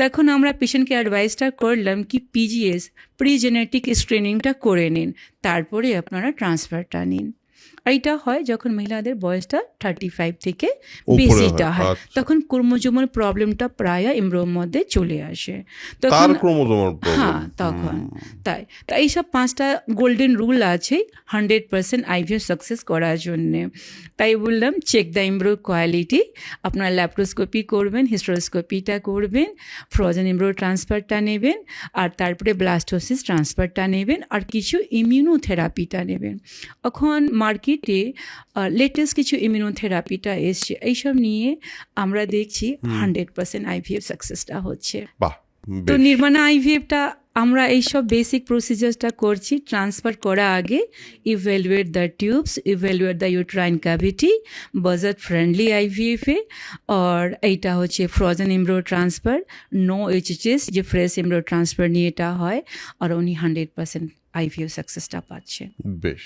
তখন আমরা পেশেন্টকে অ্যাডভাইসটা করলাম কি পিজিএস প্রি জেনেটিক স্ক্রিনিংটা করে নিন, তারপরে আপনারা ট্রান্সফারটা নিন। এইটা হয় যখন মহিলাদের বয়সটা 35 থেকে বেশিটা হয়, তখন ক্রোমোজোমাল প্রবলেমটা প্রায় এমব্রিওর মধ্যে চলে আসে, তখন হ্যাঁ তখন তাই এইসব 5টা গোল্ডেন রুল আছে 100% আইভিএফ সাকসেস করার জন্যে। তাই বললাম চেক দ্য এমব্রিও কোয়ালিটি, আপনার ল্যাপ্রোস্কোপি করবেন, হিস্টোস্কোপিটা করবেন, ফ্রোজেন এমব্রিও ট্রান্সফারটা নেবেন, আর তারপরে ব্লাস্টোসিস ট্রান্সফারটা নেবেন, আর কিছু ইমিউনোথেরাপিটা নেবেন। এখন মার্কেটে লেটেস্ট কিছু ইমিউনোথেরাপিটা এসছে, এইসব নিয়ে আমরা দেখছি 100% আইভিএফ সাকসেসটা হচ্ছে। তো নির্মাণা আইভিএফটা আমরা এইসব বেসিক প্রসিজারটা করছি ট্রান্সফার করা আগে। Evaluate the tubes, evaluate the uterine cavity, budget friendly আইভিএফে। আর এইটা হচ্ছে frozen embryo transfer, no HHS, যে ফ্রেশ এমব্রিও ট্রান্সফার নিয়ে এটা হয়, আর উনি 100% আইভিএফ সাকসেসটা পাচ্ছে। বেশ।